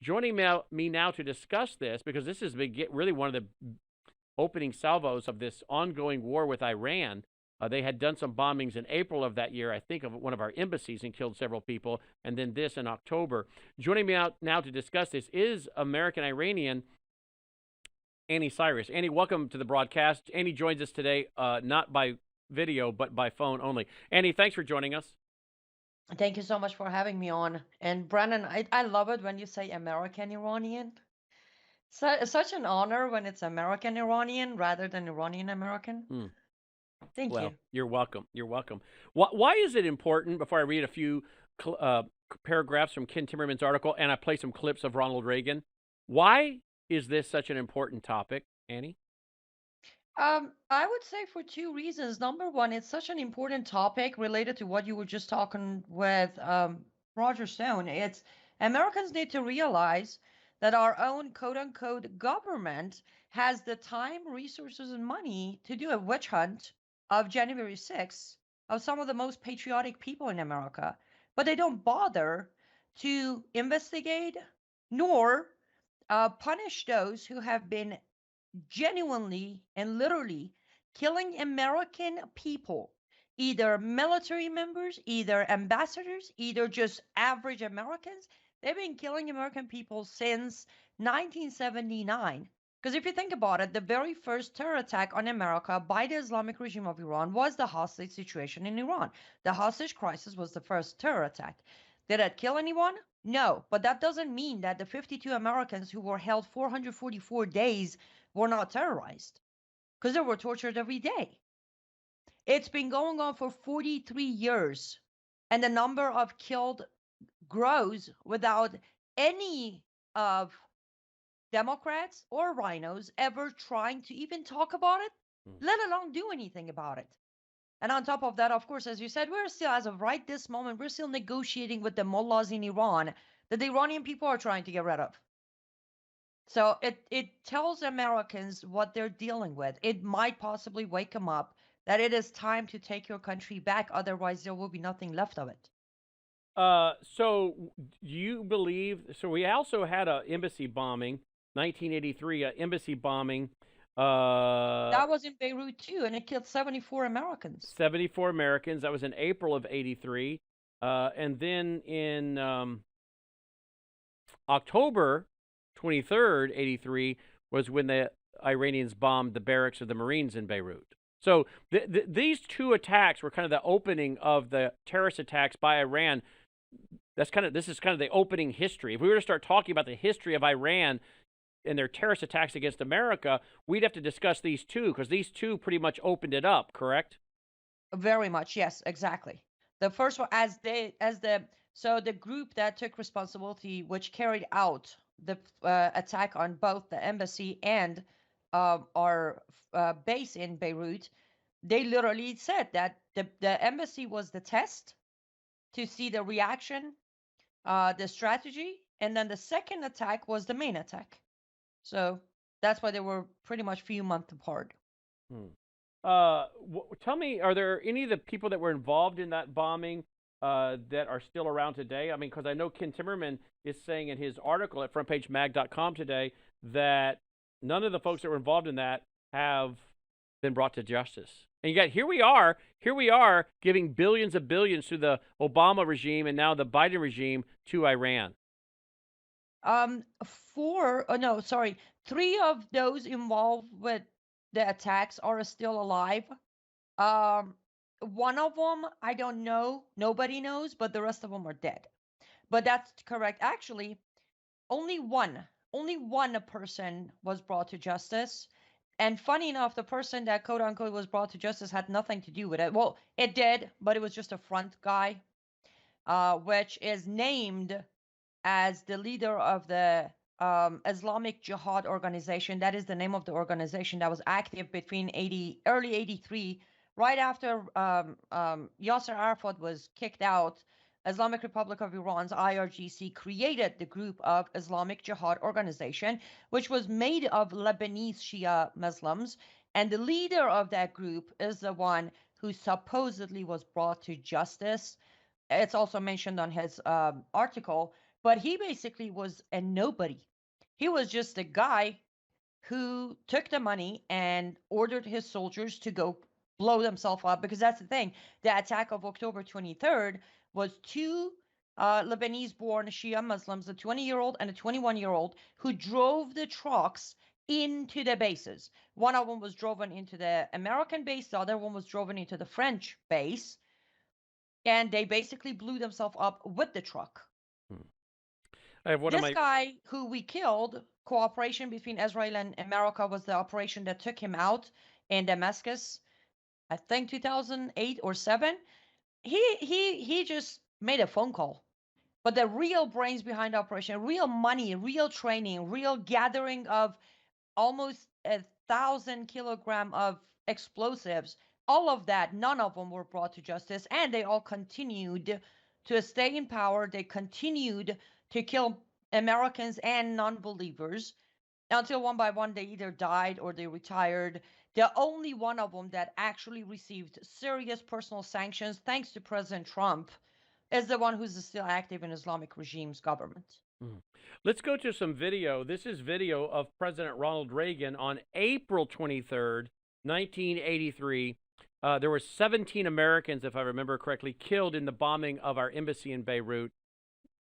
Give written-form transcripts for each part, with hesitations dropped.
Joining me now to discuss this, because this is really one of the opening salvos of this ongoing war with Iran. They had done some bombings in April of that year, I think, of one of our embassies and killed several people, and then this in October. Joining me out now to discuss this is American-Iranian Annie Cyrus. Annie, welcome to the broadcast. Annie joins us today, not by video, but by phone only. Annie, thanks for joining us. Thank you so much for having me on. And Brandon, I love it when you say American Iranian. Such an honor when it's American Iranian rather than Iranian American. Hmm. Thank Well, you. you're welcome. You're welcome. Why is it important, before I read a few paragraphs from Ken Timmerman's article and I play some clips of Ronald Reagan, why is this such an important topic, Annie? I would say for two reasons. Number one, it's such an important topic related to what you were just talking with Roger Stone. It's Americans need to realize that our own quote unquote government has the time, resources, and money to do a witch hunt of January 6th of some of the most patriotic people in America. But they don't bother to investigate nor punish those who have been genuinely and literally killing American people, either military members, either ambassadors, either just average Americans. They've been killing American people since 1979. Because if you think about it, the very first terror attack on America by the Islamic regime of Iran was the hostage situation in Iran. The hostage crisis was the first terror attack. Did it kill anyone? No, but that doesn't mean that the 52 Americans who were held 444 days were not terrorized because they were tortured every day. It's been going on for 43 years, and the number of killed grows without any of Democrats or rhinos ever trying to even talk about it, Hmm. let alone do anything about it. And on top of that, of course, as you said, we're still, as of right this moment, we're still negotiating with the mullahs in Iran that the Iranian people are trying to get rid of. So it tells Americans what they're dealing with. It might possibly wake them up that it is time to take your country back. Otherwise, there will be nothing left of it. So do you believe? So we also had a embassy bombing, 1983, a embassy bombing, uh, That was in Beirut too, and it killed 74 Americans. 74 Americans. That was in April of '83, and then in October 23rd, '83 was when the Iranians bombed the barracks of the Marines in Beirut. So these two attacks were kind of the opening of the terrorist attacks by Iran. This is kind of the opening history. If we were to start talking about the history of Iran and their terrorist attacks against America, we'd have to discuss these two, because these two pretty much opened it up, correct? Very much, yes, exactly. The first one, the group that took responsibility, which carried out the attack on both the embassy and our base in Beirut, they literally said that the embassy was the test to see the reaction, the strategy, and then the second attack was the main attack. So that's why they were pretty much few months apart. Hmm. Tell me, are there any of the people that were involved in that bombing that are still around today? I mean, because I know Ken Timmerman is saying in his article at frontpagemag.com today that none of the folks that were involved in that have been brought to justice. And yet here we are giving billions of billions to the Obama regime and now the Biden regime to Iran. No, sorry, three of those involved with the attacks are still alive. Um, one of them, I don't know, nobody knows, but the rest of them are dead. But that's correct. Actually, only one person was brought to justice. And funny enough, the person that quote unquote was brought to justice had nothing to do with it. Well, it did, but it was just a front guy, which is named as the leader of the Islamic Jihad organization. That is the name of the organization that was active between early 83, right after Yasser Arafat was kicked out. Islamic Republic of Iran's IRGC created the group of Islamic Jihad organization, which was made of Lebanese Shia Muslims. And the leader of that group is the one who supposedly was brought to justice. It's also mentioned on his article but he basically was a nobody. He was just a guy who took the money and ordered his soldiers to go blow themselves up, because that's the thing. The attack of October 23rd was two Lebanese born Shia Muslims, a 20-year-old and a 21-year-old, who drove the trucks into the bases. One of them was driven into the American base, the other one was driven into the French base, and they basically blew themselves up with the truck. I have one of This my guy who we killed, cooperation between Israel and America was the operation that took him out in Damascus, I think 2008 or 7. He just made a phone call. But the real brains behind the operation, real money, real training, real gathering of almost 1,000 kilogram of explosives, all of that, none of them were brought to justice, and they all continued to stay in power. They continued to kill Americans and non-believers until one by one they either died or they retired. The only one of them that actually received serious personal sanctions, thanks to President Trump, is the one who's still active in Islamic regime's government. Let's go to some video. This is video of President Ronald Reagan on April 23rd, 1983. There were 17 Americans, if I remember correctly, killed in the bombing of our embassy in Beirut.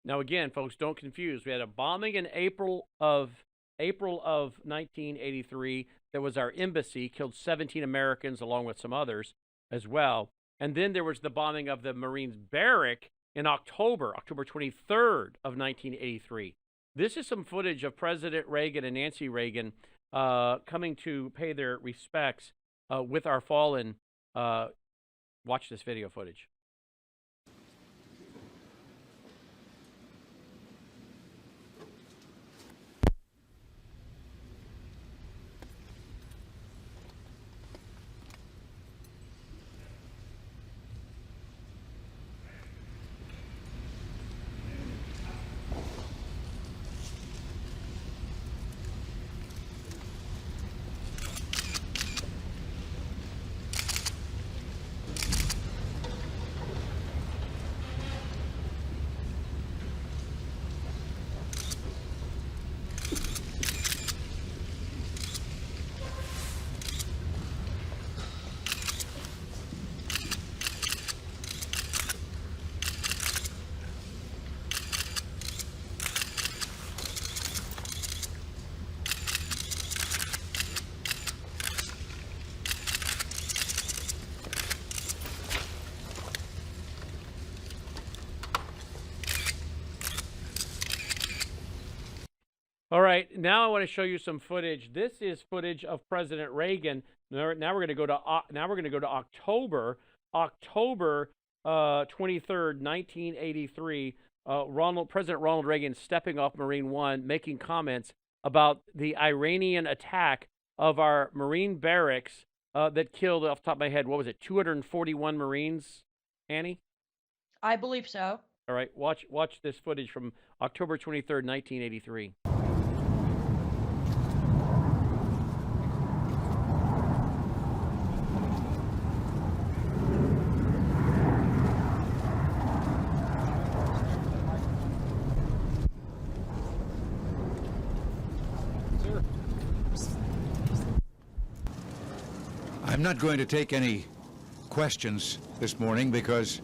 Now, again, folks, don't confuse. We had a bombing in April of 1983. That was our embassy, killed 17 Americans along with some others as well. And then there was the bombing of the Marines barrack in October 23rd of 1983. This is some footage of President Reagan and Nancy Reagan coming to pay their respects with our fallen. Watch this video footage. All right, now I want to show you some footage. This is footage of President Reagan. Now we're going to go to October 23rd, 1983. President Ronald Reagan stepping off Marine One, making comments about the Iranian attack of our Marine barracks that killed, off the top of my head, what was it, 241 Marines, Annie? I believe so. All right, watch this footage from October 23rd, 1983. I'm not going to take any questions this morning because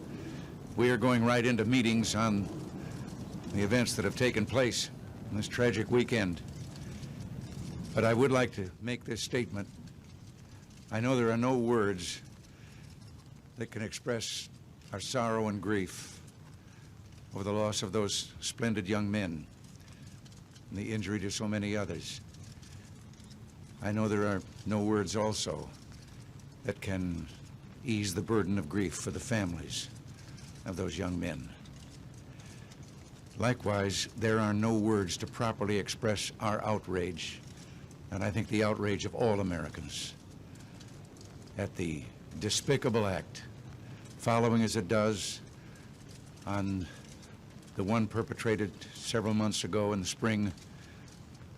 we are going right into meetings on the events that have taken place in this tragic weekend. But I would like to make this statement. I know there are no words that can express our sorrow and grief over the loss of those splendid young men and the injury to so many others. I know there are no words also that can ease the burden of grief for the families of those young men. Likewise, there are no words to properly express our outrage, and I think the outrage of all Americans, at the despicable act, following as it does on the one perpetrated several months ago in the spring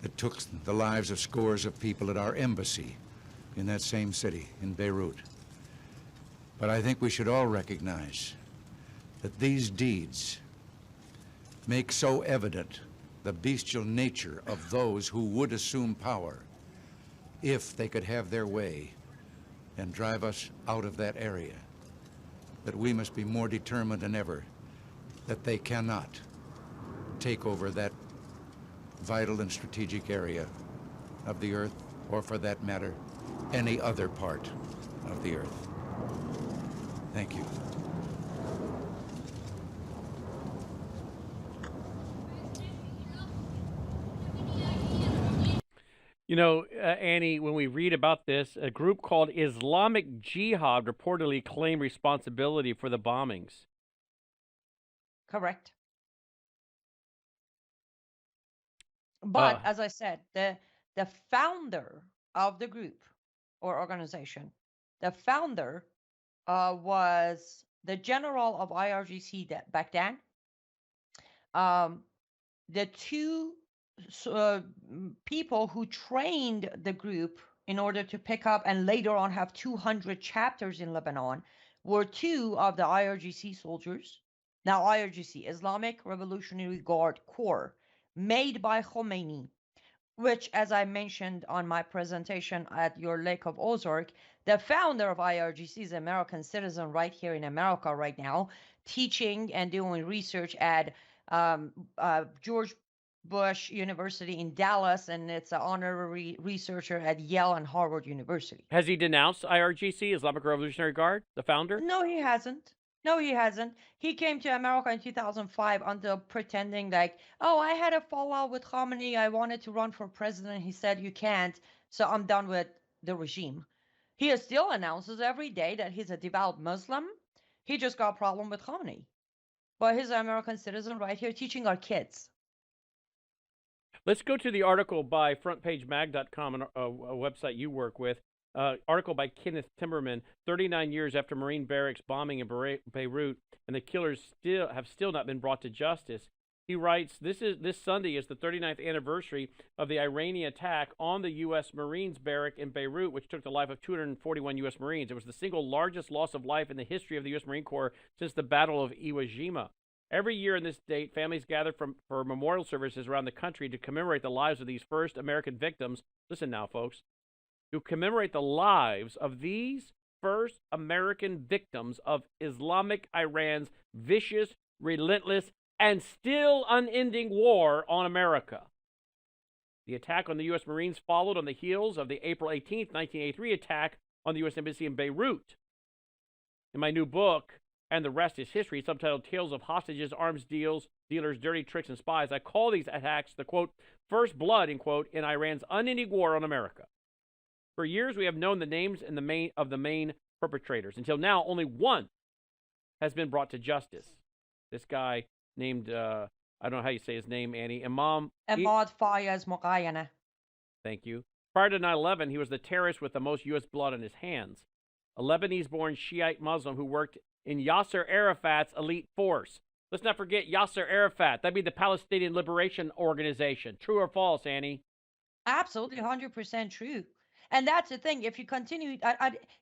that took the lives of scores of people at our embassy in that same city, in Beirut. But I think we should all recognize that these deeds make so evident the bestial nature of those who would assume power if they could have their way and drive us out of that area, that we must be more determined than ever that they cannot take over that vital and strategic area of the earth, or for that matter, any other part of the earth. Thank you. You know, Annie, when we read about this, a group called Islamic Jihad reportedly claimed responsibility for the bombings. Correct. But Uh, as I said, the founder of the group or organization, the founder was the general of IRGC back then. The two people who trained the group in order to pick up and later on have 200 chapters in Lebanon were two of the IRGC soldiers. Now, IRGC, Islamic Revolutionary Guard Corps, made by Khomeini, which, as I mentioned on my presentation at your Lake of Ozark, the founder of IRGC is an American citizen right here in America right now, teaching and doing research at George Bush University in Dallas, and it's an honorary researcher at Yale and Harvard University. has he denounced IRGC, Islamic Revolutionary Guard, the founder? No, he hasn't. No, he hasn't. He came to America in 2005 under pretending like, oh, I had a fallout with Khomeini. I wanted to run for president. He said, you can't. So I'm done with the regime. He still announces every day that he's a devout Muslim. He just got a problem with Khomeini. But he's an American citizen right here teaching our kids. Let's go to the article by frontpagemag.com, a website you work with. Article by Kenneth Timmerman, 39 years after Marine barracks bombing in Beirut, and the killers have still not been brought to justice. He writes, this Sunday is the 39th anniversary of the Iranian attack on the U.S. Marines barrack in Beirut, which took the life of 241 U.S. Marines. It was the single largest loss of life in the history of the U.S. Marine Corps since the Battle of Iwo Jima. Every year on this date, families gather for memorial services around the country to commemorate the lives of these first American victims. Listen now, folks. To commemorate the lives of these first American victims of Islamic Iran's vicious, relentless, and still unending war on America. The attack on the U.S. Marines followed on the heels of the April 18th, 1983 attack on the U.S. Embassy in Beirut. In my new book, And the Rest is History, subtitled Tales of Hostages, Arms Dealers, Dirty Tricks, and Spies, I call these attacks the, quote, first blood, end quote, in Iran's unending war on America. For years, we have known the names of the main perpetrators. Until now, only one has been brought to justice. This guy named, I don't know how you say his name, Annie, Ahmad Fayez Moghayana. Thank you. Prior to 9/11, he was the terrorist with the most U.S. blood on his hands. A Lebanese-born Shiite Muslim who worked in Yasser Arafat's elite force. Let's not forget Yasser Arafat. That'd be the Palestinian Liberation Organization. True or false, Annie? Absolutely, 100% true. And that's the thing. If you continue,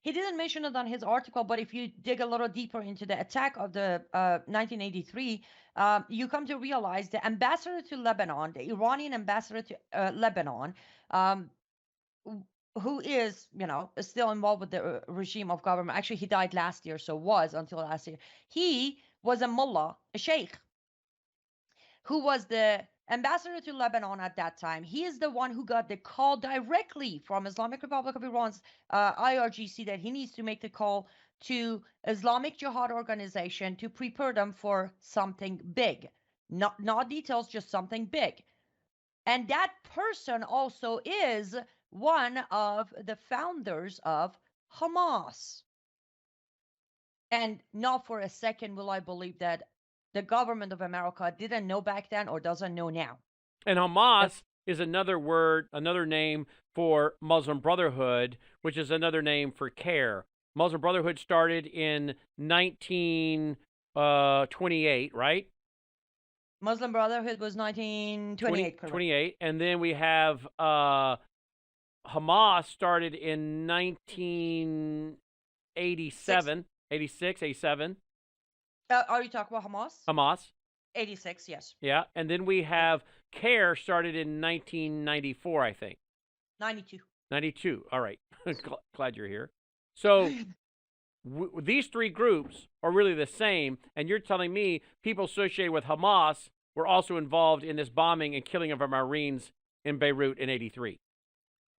he didn't mention it on his article, but if you dig a little deeper into the attack of the 1983, you come to realize the ambassador to Lebanon, the Iranian ambassador to Lebanon, who is, still involved with the regime of government. Actually, he died last year, so was until last year. He was a mullah, a sheikh, who was the ambassador to Lebanon at that time. He is the one who got the call directly from Islamic Republic of Iran's IRGC that he needs to make the call to Islamic Jihad organization to prepare them for something big. Not details, just something big. And that person also is one of the founders of Hamas. And not for a second will I believe that the government of America didn't know back then or doesn't know now. And Hamas is another word, another name for Muslim Brotherhood, which is another name for CARE. Muslim Brotherhood started in 1928, right? Muslim Brotherhood was 1928, correct. 28, and then we have Hamas started in 1987, 86, 87. Are you talking about Hamas? Hamas. 86, yes. Yeah, and then we have CARE started in 1994, I think. 92. 92. All right. Glad you're here. So these three groups are really the same, and you're telling me people associated with Hamas were also involved in this bombing and killing of our Marines in Beirut in 83.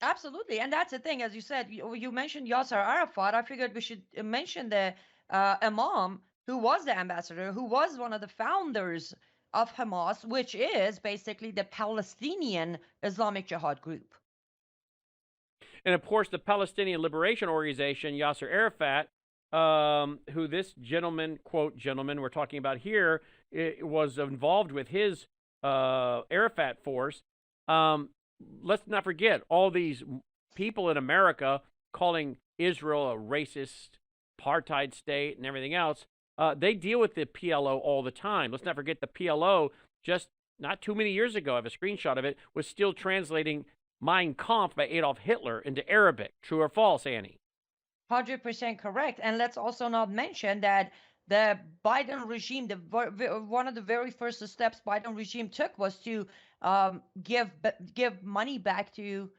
Absolutely. And that's the thing, as you said, you mentioned Yasser Arafat. I figured we should mention the Imam, who was the ambassador, who was one of the founders of Hamas, which is basically the Palestinian Islamic Jihad group. And of course, the Palestinian Liberation Organization, Yasser Arafat, who this gentleman, quote, gentleman we're talking about here, was involved with his Arafat force. Let's not forget all these people in America calling Israel a racist apartheid state and everything else. They deal with the PLO all the time. Let's not forget the PLO, just not too many years ago, I have a screenshot of it, was still translating Mein Kampf by Adolf Hitler into Arabic. True or false, Annie? 100% correct. And let's also not mention that the Biden regime, one of the very first steps Biden regime took was to give money back to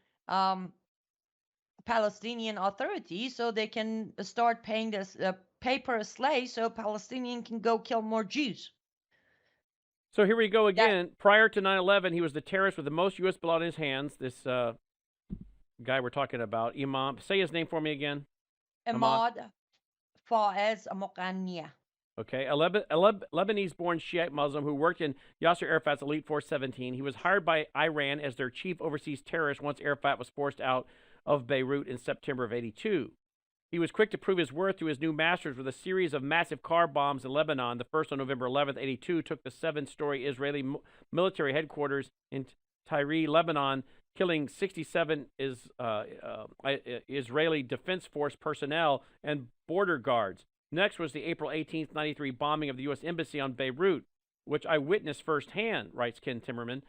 Palestinian authorities so they can start paying this pay per slay so Palestinian can go kill more Jews. So here we go again. Prior to 9/11, he was the terrorist with the most U.S. blood in his hands. This guy we're talking about, Imam. Say his name for me again. Ahmad Faiz Moghania. Okay, a Lebanese-born Shiite Muslim who worked in Yasser Arafat's Elite Force 17. He was hired by Iran as their chief overseas terrorist once Arafat was forced out of Beirut in September of 82. He was quick to prove his worth to his new masters with a series of massive car bombs in Lebanon. The first on November 11th, 82, took the 7-story Israeli military headquarters in Tyre, Lebanon, killing 67 Israeli Defense Force personnel and border guards. Next was the April 18th, 93 bombing of the U.S. Embassy on Beirut, which I witnessed firsthand, writes Ken Timmerman.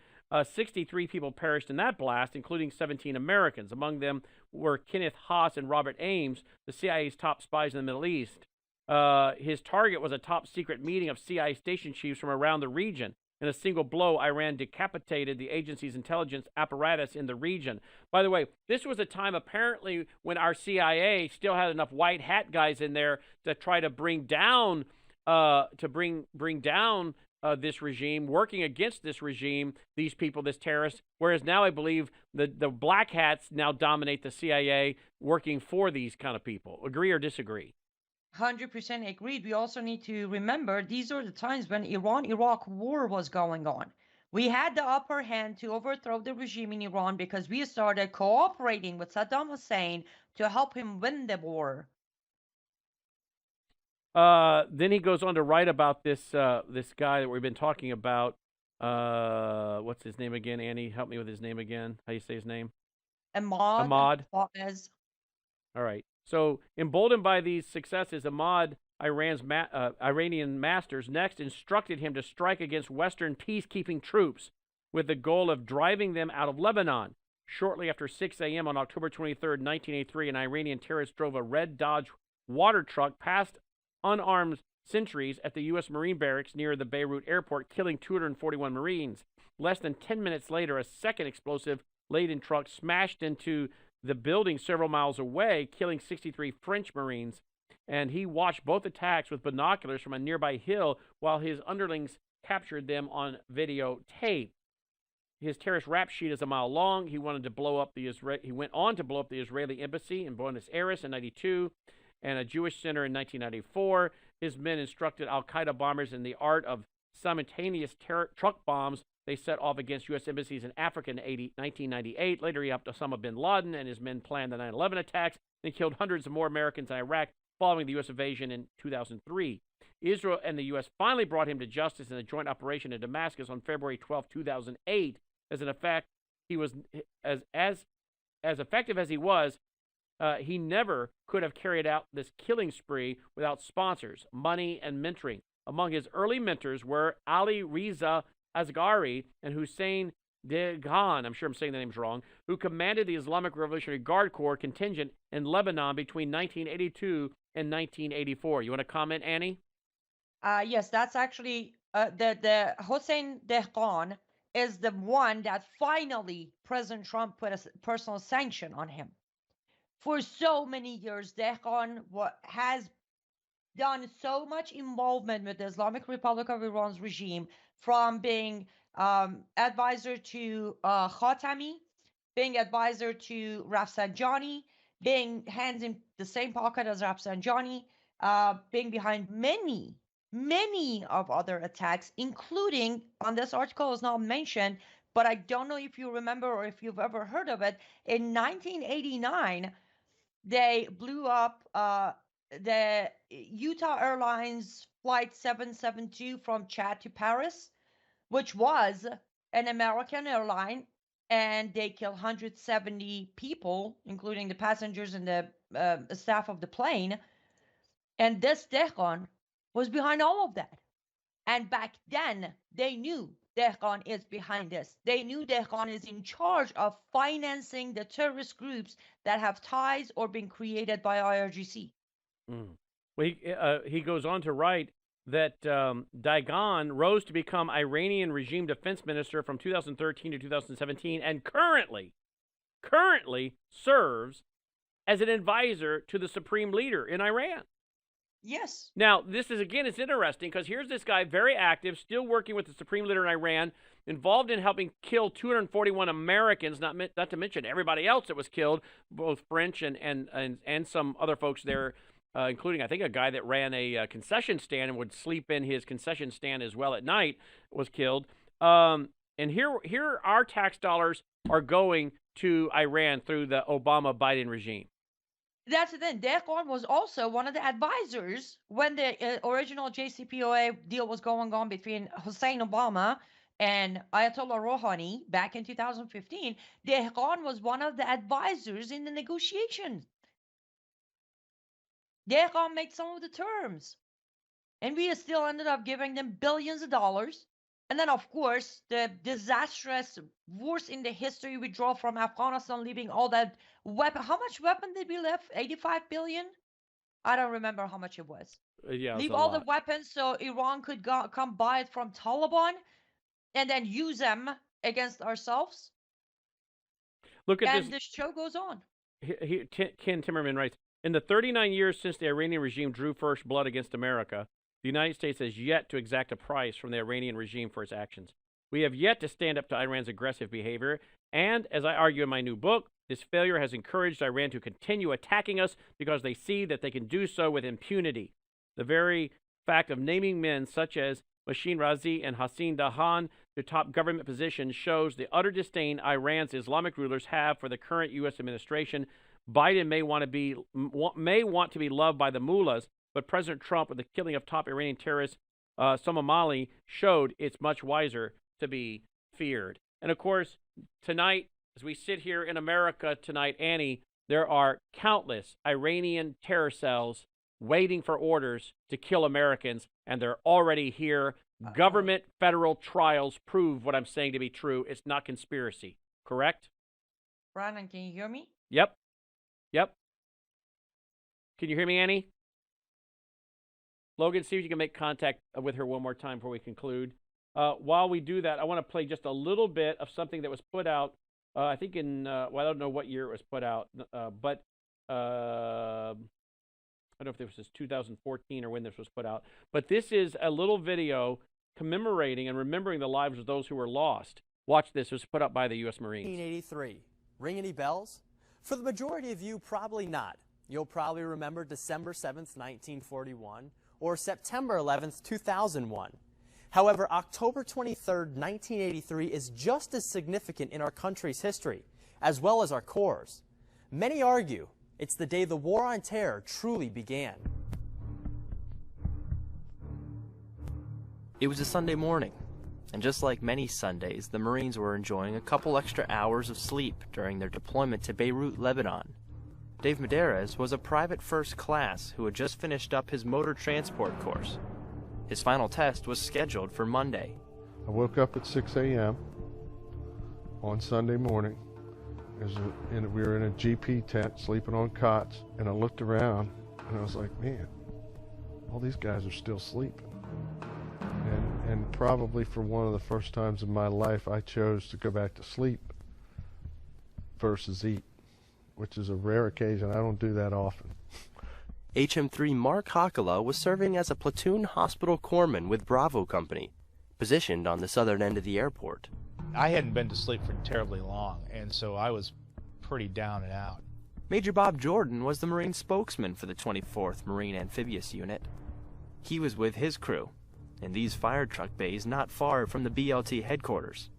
63 people perished in that blast, including 17 Americans. Among them were Kenneth Haas and Robert Ames, the CIA's top spies in the Middle East. His target was a top-secret meeting of CIA station chiefs from around the region. In a single blow, Iran decapitated the agency's intelligence apparatus in the region. By the way, this was a time apparently when our CIA still had enough white hat guys in there to try to bring down this regime, working against this regime, these people, this terrorist. Whereas now I believe the black hats now dominate the CIA, working for these kind of people. Agree or disagree? 100% agreed. We also need to remember these are the times when Iran-Iraq war was going on. We had the upper hand to overthrow the regime in Iran because we started cooperating with Saddam Hussein to help him win the war. Then he goes on to write about this this guy that we've been talking about. What's his name again, Annie? Help me with his name again. How do you say his name? Ahmad. All right. So, emboldened by these successes, Ahmad, Iranian masters, next instructed him to strike against Western peacekeeping troops with the goal of driving them out of Lebanon. Shortly after 6 a.m. on October 23, 1983, an Iranian terrorist drove a red Dodge water truck past unarmed sentries at the U.S. Marine barracks near the Beirut airport, killing 241 Marines. Less than 10 minutes later, a second explosive-laden truck smashed into the building several miles away, killing 63 French Marines. And he watched both attacks with binoculars from a nearby hill while his underlings captured them on videotape. His terrorist rap sheet is a mile long. He went on to blow up the Israeli embassy in Buenos Aires in 92 and a Jewish center in 1994. His men instructed al-Qaeda bombers in the art of simultaneous truck bombs. They set off against U.S. embassies in Africa in 1998. Later, he helped Osama bin Laden and his men plan the 9/11 attacks and killed hundreds of more Americans in Iraq following the U.S. invasion in 2003. Israel and the U.S. finally brought him to justice in a joint operation in Damascus on February 12, 2008. As an effect, he was as effective as he was. He never could have carried out this killing spree without sponsors, money, and mentoring. Among his early mentors were Ali Reza Asghari and Hussein Deghan, I'm sure I'm saying the names wrong, who commanded the Islamic Revolutionary Guard Corps contingent in Lebanon between 1982 and 1984. You want to comment, Annie? Yes, that's actually the Hossein Dehqan is the one that finally President Trump put a personal sanction on him. For so many years, Dehqan has done so much involvement with the Islamic Republic of Iran's regime, from being advisor to Khatami, being advisor to Rafsanjani, being hands in the same pocket as Rafsanjani, being behind many of other attacks, including, on this article is not mentioned, but I don't know if you remember or if you've ever heard of it. In 1989, they blew up the Utah Airlines Flight 772 from Chad to Paris, which was an American airline, and they killed 170 people, including the passengers and the staff of the plane. And this Dehqan was behind all of that. And back then, they knew Dehqan is behind this. They knew Dehqan is in charge of financing the terrorist groups that have ties or been created by IRGC. Well, he goes on to write that Dehqan rose to become Iranian regime defense minister from 2013 to 2017 and currently serves as an advisor to the supreme leader in Iran. Yes. Now, this is, again, it's interesting because here's this guy, very active, still working with the supreme leader in Iran, involved in helping kill 241 Americans, not to mention everybody else that was killed, both French and some other folks there, including, I think, a guy that ran a concession stand and would sleep in his concession stand as well at night, was killed. And here our tax dollars are going to Iran through the Obama-Biden regime. That's the thing. Dehqan was also one of the advisors when the original JCPOA deal was going on between Hussein Obama and Ayatollah Rouhani back in 2015. Dehqan was one of the advisors in the negotiations. Dehqan made some of the terms. And we still ended up giving them billions of dollars. And then, of course, the disastrous, worst in the history withdrawal from Afghanistan, leaving all that weapon. How much weapon did we leave? 85 billion? I don't remember how much it was. Yeah, leave all the weapons so Iran could come buy it from Taliban and then use them against ourselves. Look at this. And the show goes on. Ken Timmerman writes, in the 39 years since the Iranian regime drew first blood against America, the United States has yet to exact a price from the Iranian regime for its actions. We have yet to stand up to Iran's aggressive behavior, and, as I argue in my new book, this failure has encouraged Iran to continue attacking us because they see that they can do so with impunity. The very fact of naming men such as Moshin Razi and Hassan Dahan to top government positions shows the utter disdain Iran's Islamic rulers have for the current U.S. administration. Biden may want to be loved by the mullahs, but President Trump, with the killing of top Iranian terrorist Soleimani, showed it's much wiser to be feared. And of course, tonight, as we sit here in America tonight, Annie, there are countless Iranian terror cells waiting for orders to kill Americans, and they're already here. Government federal trials prove what I'm saying to be true. It's not conspiracy, correct? Brandon, can you hear me? Yep. Can you hear me, Annie? Logan, see if you can make contact with her one more time before we conclude. While we do that, I want to play just a little bit of something that was put out, I think in, I don't know what year it was put out, but I don't know if this was 2014 or when this was put out. But this is a little video commemorating and remembering the lives of those who were lost. Watch this. It was put up by the U.S. Marines. 1983. Ring any bells? For the majority of you, probably not. You'll probably remember December 7th, 1941, or September 11th, 2001. However, October 23rd, 1983 is just as significant in our country's history, as well as our cores. Many argue it's the day the war on terror truly began. It was a Sunday morning, and just like many Sundays, the Marines were enjoying a couple extra hours of sleep during their deployment to Beirut, Lebanon. Dave Medeiros was a private first class who had just finished up his motor transport course. His final test was scheduled for Monday. I woke up at 6 a.m. on Sunday morning. We were in a GP tent, sleeping on cots, and I looked around, and I was like, man, all these guys are still sleeping. And probably for one of the first times in my life, I chose to go back to sleep versus eat, which is a rare occasion. I don't do that often. HM3 Mark Hakala was serving as a platoon hospital corpsman with Bravo Company, positioned on the southern end of the airport. I hadn't been to sleep for terribly long, and so I was pretty down and out. Major Bob Jordan was the Marine spokesman for the 24th Marine Amphibious Unit. He was with his crew in these fire truck bays not far from the BLT headquarters.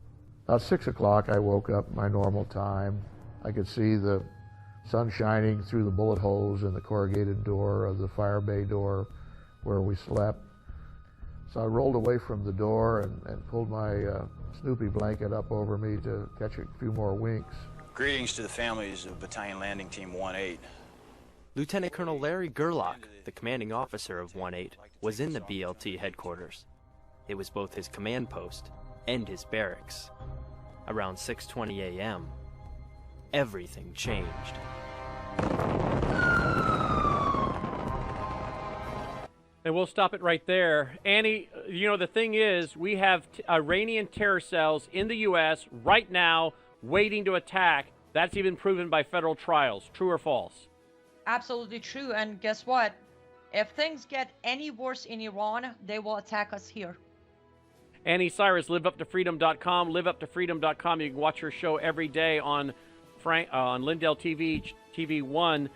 About 6 o'clock, I woke up my normal time. I could see the sun shining through the bullet holes in the corrugated door of the fire bay door where we slept. So I rolled away from the door and pulled my Snoopy blanket up over me to catch a few more winks. Greetings to the families of Battalion Landing Team 1-8. Lieutenant Colonel Larry Gerlach, the commanding officer of 1-8, was in the BLT headquarters. It was both his command post and his barracks. Around 6:20 a.m., everything changed. And we'll stop it right there. Annie, you know, the thing is, we have Iranian terror cells in the U.S. right now waiting to attack. That's even proven by federal trials. True or false? Absolutely true. And guess what? If things get any worse in Iran, they will attack us here. Annie Cyrus, liveuptofreedom.com, liveuptofreedom.com. You can watch her show every day on Lindell TV, TV1.